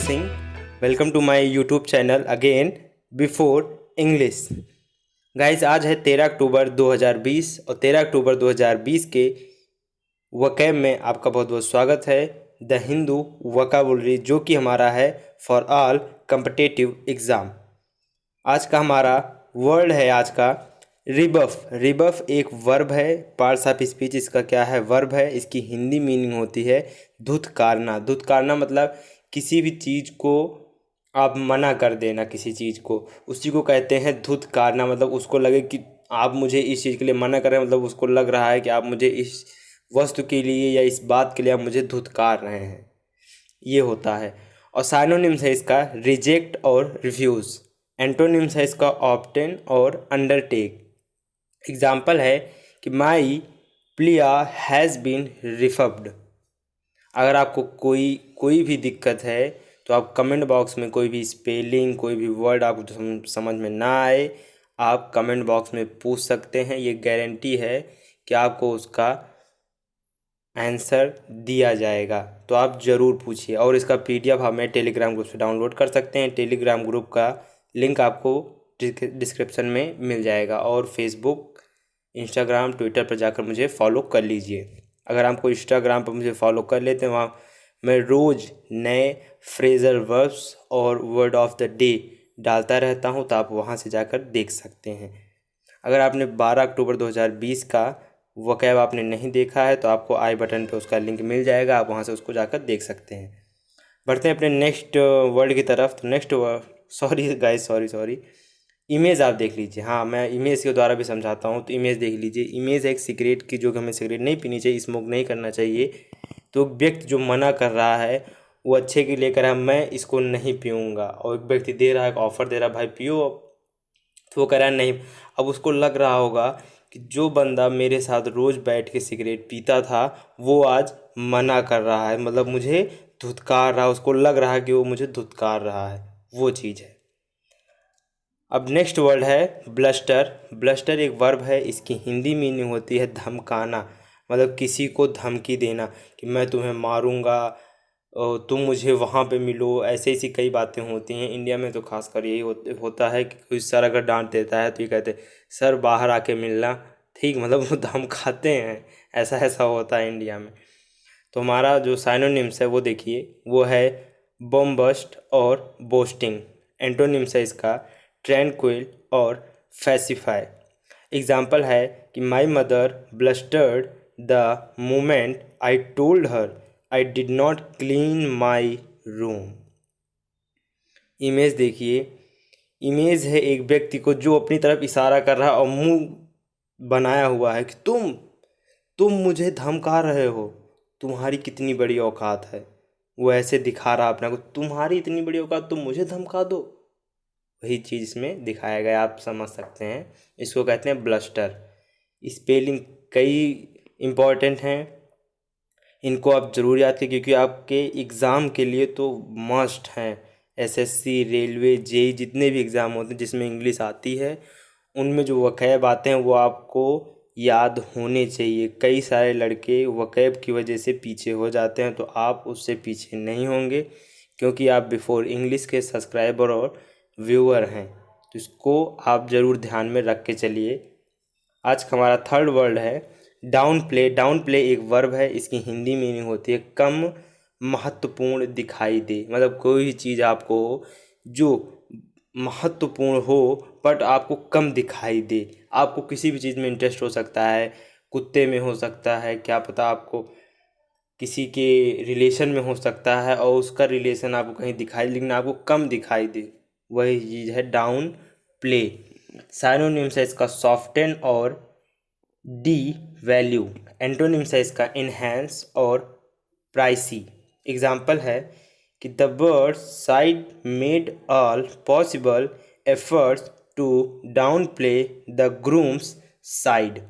Singh. Welcome to my YouTube channel again before English. Guys, आज है 13 अक्टूबर 2020 और 13 अक्टूबर 2020 के वकैब में आपका बहुत बहुत स्वागत है। द हिंदू वोकैबुलरी, जो कि हमारा है फॉर ऑल कम्पिटिटिव एग्ज़ाम। आज का हमारा वर्ड है आज का रिबफ। रिबफ एक वर्ब है, पार्ट्स ऑफ स्पीच इसका क्या है, वर्ब है। इसकी हिंदी मीनिंग होती है धुतकारना। धुतकारना मतलब किसी भी चीज़ को आप मना कर देना, किसी चीज़ को, उसी को कहते हैं धुतकारना। मतलब उसको लगे कि आप मुझे इस चीज़ के लिए मना कर रहे हैं, मतलब उसको लग रहा है कि आप मुझे इस वस्तु के लिए या इस बात के लिए आप मुझे धुतकार रहे हैं, ये होता है। और साइनोनिम्स है इसका रिजेक्ट और रिफ्यूज़। एंटोनिम्स है इसका ऑब्टेन और अंडरटेक। एग्जाम्पल है कि माई प्लिया हैज़ बीन रिफब्ड। अगर आपको कोई भी दिक्कत है तो आप कमेंट बॉक्स में कोई भी स्पेलिंग, कोई भी वर्ड आपको समझ में ना आए, आप कमेंट बॉक्स में पूछ सकते हैं। ये गारंटी है कि आपको उसका आंसर दिया जाएगा, तो आप ज़रूर पूछिए। और इसका PDF हमें टेलीग्राम ग्रुप से डाउनलोड कर सकते हैं। टेलीग्राम ग्रुप का लिंक आपको डिस्क्रिप्शन में मिल जाएगा। और फेसबुक, इंस्टाग्राम, ट्विटर पर जाकर मुझे फॉलो कर लीजिए। अगर आपको इंस्टाग्राम पर मुझे फॉलो कर लेते हैं, वहाँ मैं रोज़ नए फ्रेजल वर्ब्स और वर्ड ऑफ द डे डालता रहता हूँ, तो आप वहाँ से जाकर देख सकते हैं। अगर आपने 12 अक्टूबर 2020 का वोकैब आपने नहीं देखा है तो आपको आई बटन पे उसका लिंक मिल जाएगा, आप वहाँ से उसको जाकर देख सकते हैं। बढ़ते हैं अपने नेक्स्ट वर्ड की तरफ। तो next word, sorry guys, sorry, image आप देख लीजिए। हाँ, मैं इमेज के द्वारा भी समझाता हूँ। तो इमेज देख लीजिए। इमेज है एक सिगरेट की, जो कि हमें सिगरेट नहीं पीनी चाहिए, स्मोक नहीं करना चाहिए। तो व्यक्ति जो मना कर रहा है वो अच्छे के लिए कर रहा है, मैं इसको नहीं पीऊँगा, और एक व्यक्ति दे रहा है, ऑफर दे रहा है, भाई पियो। तो वो कह रहा है नहीं। अब उसको लग रहा होगा कि जो बंदा मेरे साथ रोज़ बैठ के सिगरेट पीता था वो आज मना कर रहा है, मतलब मुझे धुतकार रहा है। उसको लग रहा है कि वो मुझे धुतकार रहा है, वो चीज़ है। अब नेक्स्ट वर्ड है ब्लस्टर। ब्लस्टर एक वर्ब है, इसकी हिंदी मीनिंग होती है धमकाना। मतलब किसी को धमकी देना कि मैं तुम्हें मारूंगा, और तुम मुझे वहाँ पे मिलो। ऐसे ऐसी कई बातें होती हैं। इंडिया में तो खासकर यही होता है कि कोई सर अगर डांट देता है तो ये कहते हैं सर बाहर आके मिलना। ठीक, मतलब वो धमकाते हैं। ऐसा ऐसा होता है इंडिया में। तो हमारा जो साइनोनिम्स है वो देखिए, वो है बॉम्बस्ट और बोस्टिंग। एंटोनिम्स है इसका ट्रैंक्विल और फैसिफाई। एग्जाम्पल है कि my mother blustered the moment I told her I did not clean my room. Image देखिए। इमेज है एक व्यक्ति को जो अपनी तरफ इशारा कर रहा है और मुंह बनाया हुआ है कि तुम मुझे धमका रहे हो, तुम्हारी कितनी बड़ी औकात है। वो ऐसे दिखा रहा अपना को, तुम्हारी इतनी बड़ी औकात, तुम मुझे धमका दो। वही चीज़ इसमें दिखाया गया, आप समझ सकते हैं। इसको कहते हैं ब्लस्टर। स्पेलिंग कई इम्पॉर्टेंट हैं, इनको आप ज़रूर याद करें, क्योंकि आपके एग्ज़ाम के लिए तो मस्ट हैं। SSC, रेलवे, JEE, जितने भी एग्ज़ाम होते हैं जिसमें इंग्लिश आती है, उनमें जो वकैब आते हैं वो आपको याद होने चाहिए। कई सारे लड़के वकैब की वजह से पीछे हो जाते हैं, तो आप उससे पीछे नहीं होंगे, क्योंकि आप बिफोर इंग्लिश के सब्सक्राइबर और व्यूअर हैं। तो इसको आप ज़रूर ध्यान में रख के चलिए। आज का हमारा थर्ड वर्ड है डाउन प्ले। डाउन प्ले एक वर्ब है, इसकी हिंदी मीनिंग होती है कम महत्वपूर्ण दिखाई दे। मतलब कोई भी चीज़ आपको जो महत्वपूर्ण हो बट आपको कम दिखाई दे। आपको किसी भी चीज़ में इंटरेस्ट हो सकता है, कुत्ते में हो सकता है, क्या पता आपको किसी के रिलेशन में हो सकता है, और उसका रिलेशन आपको कहीं दिखाई, लेकिन आपको कम दिखाई दे, वही चीज़ है डाउन प्ले। साइनोनिम्स है इसका सॉफ्टन और डी वैल्यू। एंटोनिम्स है इसका इनहेंस और प्राइसी। एग्जाम्पल है कि the bride side made all possible efforts to downplay the grooms side.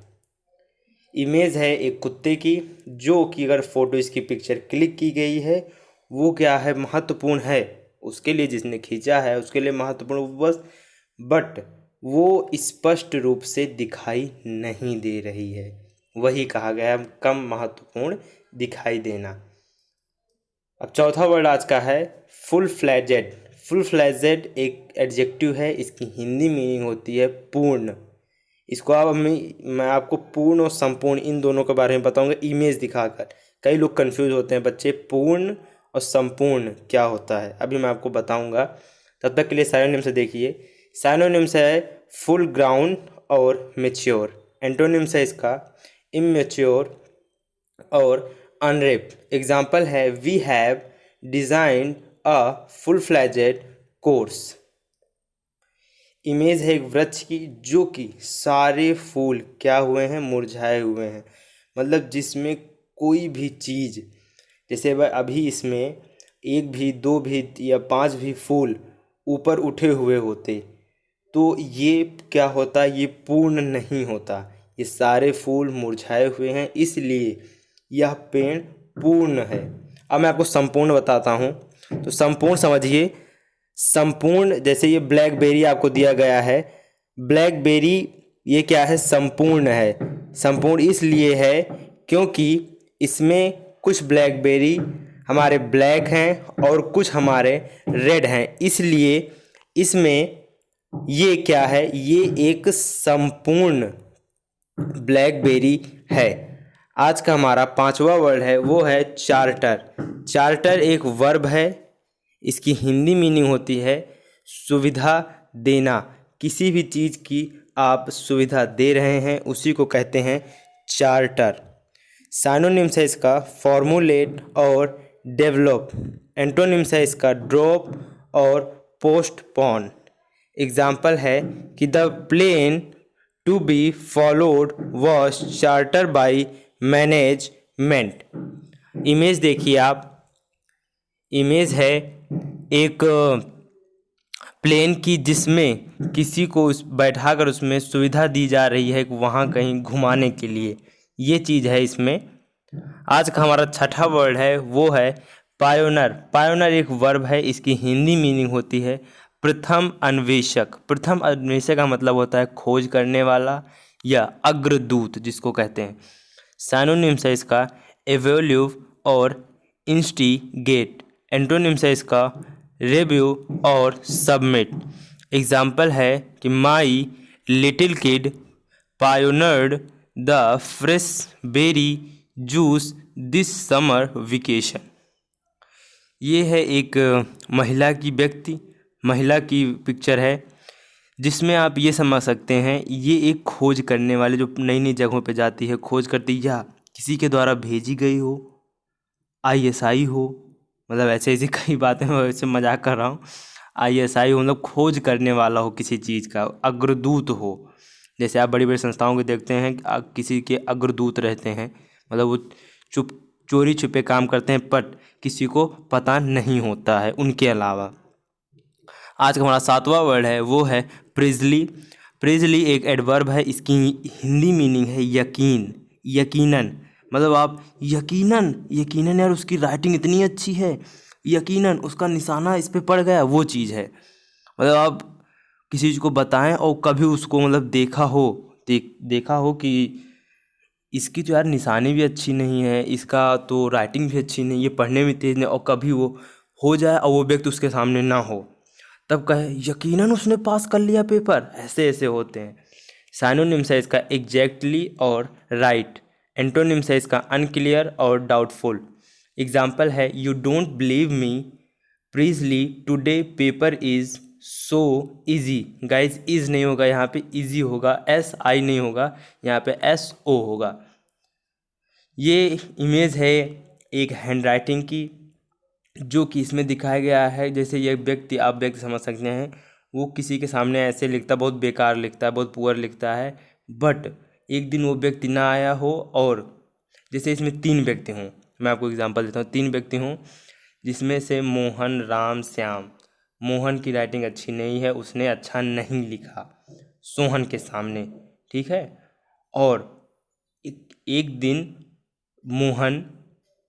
Image है एक कुत्ते की, जो कि अगर फोटो इसकी पिक्चर क्लिक की गई है वो क्या है, महत्वपूर्ण है उसके लिए, जिसने खींचा है उसके लिए महत्वपूर्ण, बस बट वो स्पष्ट रूप से दिखाई नहीं दे रही है। वही कहा गया है कम महत्वपूर्ण दिखाई देना। अब चौथा वर्ड आज का है फुल फ्लैजेड। फुल फ्लैजेड एक एडजेक्टिव है, इसकी हिंदी मीनिंग होती है पूर्ण। इसको आप मैं आपको पूर्ण और संपूर्ण इन दोनों के बारे में बताऊंगा इमेज दिखाकर। कई लोग कंफ्यूज होते हैं बच्चे, पूर्ण और संपूर्ण क्या होता है, अभी मैं आपको बताऊंगा। तब तक के लिए साइनोनिम से देखिए। साइनोनिम से है फुल ग्राउंड और मेच्योर। एंटोनिम से इसका इमेच्योर और अनरेप। एग्जाम्पल है we have designed a full fledged course. Image है एक वृक्ष की जो कि सारे फूल क्या हुए हैं, मुरझाए हुए हैं। मतलब जिसमें कोई भी चीज़, जैसे वह अभी इसमें एक भी, दो भी या पांच भी फूल ऊपर उठे हुए होते तो ये क्या होता, ये पूर्ण नहीं होता। ये सारे फूल मुरझाए हुए हैं, इसलिए यह पेड़ पूर्ण है। अब मैं आपको संपूर्ण बताता हूँ। तो संपूर्ण समझिए, संपूर्ण जैसे ये ब्लैकबेरी आपको दिया गया है। ब्लैकबेरी ये क्या है, संपूर्ण है। संपूर्ण इसलिए है क्योंकि इसमें कुछ ब्लैकबेरी हमारे ब्लैक हैं और कुछ हमारे रेड हैं, इसलिए इसमें ये क्या है, ये एक संपूर्ण ब्लैकबेरी है। आज का हमारा पांचवा वर्ड है वो है चार्टर। चार्टर एक वर्ब है, इसकी हिंदी मीनिंग होती है सुविधा देना। किसी भी चीज़ की आप सुविधा दे रहे हैं उसी को कहते हैं चार्टर। साइनोनिम्स है इसका फॉर्मुलेट और डेवलप। एंटोनिम्स है इसका ड्रॉप और पोस्टपोन। एग्जाम्पल है कि the plane to be followed was charter by management. Image देखिए आप, इमेज है एक प्लेन की जिसमें किसी को बैठाकर उसमें सुविधा दी जा रही है वहाँ कहीं घुमाने के लिए, ये चीज़ है इसमें। आज का हमारा छठा वर्ड है वो है पायोनर। पायोनर एक वर्ब है, इसकी हिंदी मीनिंग होती है प्रथम अन्वेषक। प्रथम अन्वेषक का मतलब होता है खोज करने वाला या अग्रदूत जिसको कहते हैं। साइनोनिम्स है इसका एवोल्यूव और इंस्टिगेट। एंटोनिम्स है इसका रिव्यू और सबमिट। एग्जाम्पल है कि my little kid pioneered the fresh berry juice this summer vacation. ये है एक महिला की पिक्चर है जिसमें आप ये समझ सकते हैं ये एक खोज करने वाले जो नई नई जगहों पे जाती है, खोज करती या किसी के द्वारा भेजी गई हो, ISI हो, मतलब ऐसे ऐसी कई बातें, मैं वैसे मजाक कर रहा हूँ। ISI हो मतलब खोज करने वाला हो किसी चीज़ का, अग्रदूत हो। जैसे आप बड़ी बड़ी संस्थाओं को देखते हैं किसी के अग्रदूत रहते हैं, मतलब वो चोरी छुपे काम करते हैं पर किसी को पता नहीं होता है उनके अलावा। आज का हमारा सातवां वर्ड है वो है प्रिजली। प्रिजली एक एडवर्ब है, इसकी हिंदी मीनिंग है यकीन, यकीनन। मतलब आप यकीनन यार उसकी राइटिंग इतनी अच्छी है, यकीनन उसका निशाना इस पे पड़ गया, वो चीज़ है। मतलब आप किसी चीज़ को बताएं और कभी उसको मतलब देखा हो कि इसकी तो यार निशानी भी अच्छी नहीं है, इसका तो राइटिंग भी अच्छी नहीं, ये पढ़ने में तेज नहीं, और कभी वो हो जाए और वो व्यक्ति उसके सामने ना हो तब कहे यकीनन उसने पास कर लिया पेपर। ऐसे ऐसे होते हैं। साइनोनिम्स है इसका एग्जैक्टली और राइट। एंटोनिम्स है इसका अनक्लियर और डाउटफुल। एग्जाम्पल है you don't believe me precisely today paper is so easy. Guys इज नहीं होगा यहाँ पे, इजी होगा, SI नहीं होगा यहाँ पे, SO होगा। ये इमेज है एक हैंडराइटिंग की जो कि इसमें दिखाया गया है। जैसे ये व्यक्ति, आप व्यक्ति समझ सकते हैं, वो किसी के सामने ऐसे लिखता, बहुत बेकार लिखता है, बहुत पुअर लिखता है, बट एक दिन वो व्यक्ति ना आया हो और जैसे इसमें 3 व्यक्ति हों, मैं आपको एग्जांपल देता हूँ, 3 व्यक्ति हों जिसमें से मोहन, राम, श्याम। मोहन की राइटिंग अच्छी नहीं है, उसने अच्छा नहीं लिखा सोहन के सामने, ठीक है। और एक दिन मोहन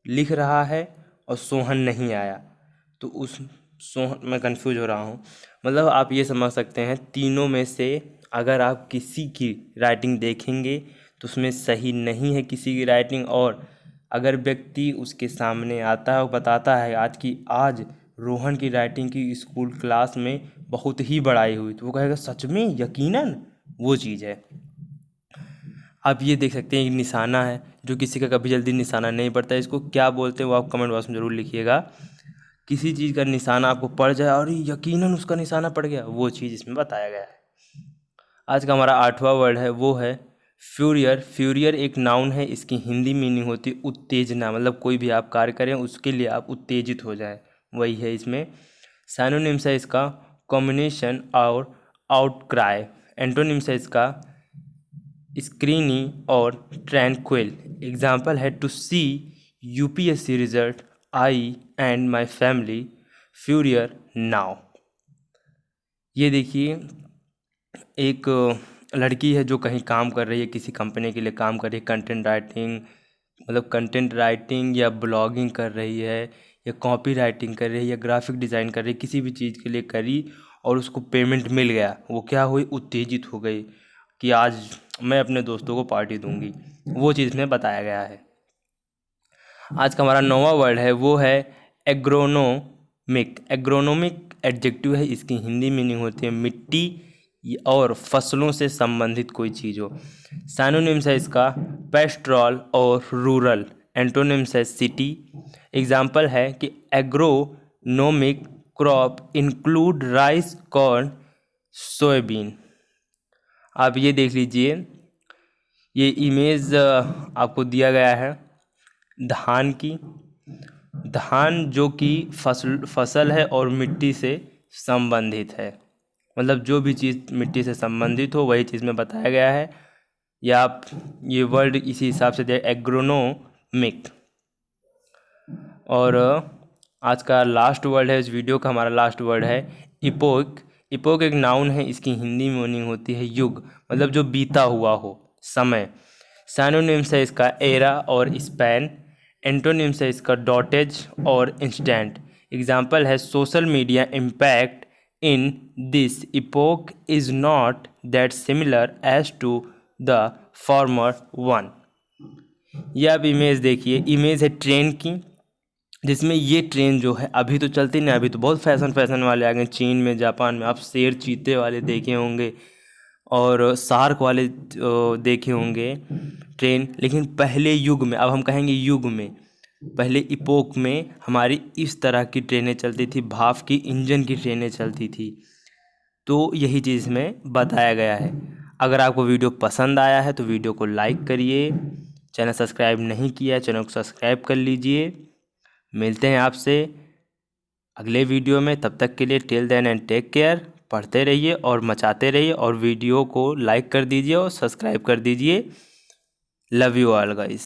लिख रहा है और सोहन नहीं आया, तो उस सोहन, मैं कंफ्यूज हो रहा हूँ, मतलब आप ये समझ सकते हैं तीनों में से अगर आप किसी की राइटिंग देखेंगे तो उसमें सही नहीं है किसी की राइटिंग, और अगर व्यक्ति उसके सामने आता है और बताता है आज रोहन की राइटिंग की स्कूल क्लास में बहुत ही बड़ाई हुई, तो वो कहेगा सच में, यकीनन, वो चीज़ है। आप ये देख सकते हैं एक निशाना है, जो किसी का कभी जल्दी निशाना नहीं पड़ता है। इसको क्या बोलते हैं वो आप कमेंट बॉक्स में ज़रूर लिखिएगा। किसी चीज़ का निशाना आपको पड़ जाए और यकीनन उसका निशाना पड़ गया, वो चीज़ इसमें बताया गया है। आज का हमारा 8वां वर्ड है वो है फ्यूरियर। फ्यूरियर एक नाउन है, इसकी हिंदी मीनिंग होती है उत्तेजना, मतलब कोई भी आप कार्य करें उसके लिए आप उत्तेजित हो जाएं, वही है इसमें। साइनोनिम्स है इसका कॉम्बिनेशन और आउटक्राई। एंटोनिम्स है इसका स्क्रीनी और ट्रैंक्विल। एग्जाम्पल है to see UPSC result I and my family furious now. ये देखिए एक लड़की है जो कहीं काम कर रही है, किसी कंपनी के लिए काम कर रही है, कंटेंट राइटिंग, मतलब कंटेंट राइटिंग या ब्लॉगिंग कर रही है, या कॉपी राइटिंग कर रही है, या ग्राफिक डिज़ाइन कर रही है, किसी भी चीज़ के लिए करी और उसको पेमेंट मिल गया। वो क्या हुई, उत्तेजित हो गई कि आज मैं अपने दोस्तों को पार्टी दूंगी, वो चीज़ में बताया गया है। आज का हमारा 9वां वर्ड है वो है एग्रोनोमिक। एग्रोनोमिक एडजेक्टिव है, इसकी हिंदी मीनिंग होती है मिट्टी और फसलों से संबंधित कोई चीज़ हो। साइनोनिम्स है इसका पेस्ट्रॉल और रूरल। एंटोनिम्स है सिटी। एग्जाम्पल है कि agronomic crop include rice, corn, soybean. आप ये देख लीजिए, ये इमेज आपको दिया गया है धान की। धान जो कि फसल है और मिट्टी से संबंधित है, मतलब जो भी चीज़ मिट्टी से संबंधित हो वही चीज़ में बताया गया है, या आप ये वर्ड इसी हिसाब से दिया एग्रोनोमिक। और आज का लास्ट वर्ड है, इस वीडियो का हमारा लास्ट वर्ड है इपोक। इपोक एक नाउन है, इसकी हिंदी मीनिंग होती है युग, मतलब जो बीता हुआ हो, समय। साइनोनिम्स है इसका एरा और स्पैन। एंटोनिम्स है इसका डॉटेज और इंस्टेंट। एग्जाम्पल है social media impact in this epoch is not that similar as to the former one. ये आप इमेज देखिए, इमेज है ट्रेन की, जिसमें ये ट्रेन जो है अभी तो चलती नहीं, अभी तो बहुत फैशन वाले आ गए चीन में, जापान में। आप शेर चीते वाले देखे होंगे और शार्क वाले देखे होंगे ट्रेन, लेकिन पहले युग में, अब हम कहेंगे युग में, पहले इपोक में हमारी इस तरह की ट्रेनें चलती थी, भाप की इंजन की ट्रेनें चलती थी। तो यही चीज़ में बताया गया है। अगर आपको वीडियो पसंद आया है तो वीडियो को लाइक करिए, चैनल सब्सक्राइब नहीं किया है चैनल को सब्सक्राइब कर लीजिए। मिलते हैं आपसे अगले वीडियो में, तब तक के लिए till then and take care. पढ़ते रहिए और मचाते रहिए, और वीडियो को लाइक कर दीजिए और सब्सक्राइब कर दीजिए। Love you all guys.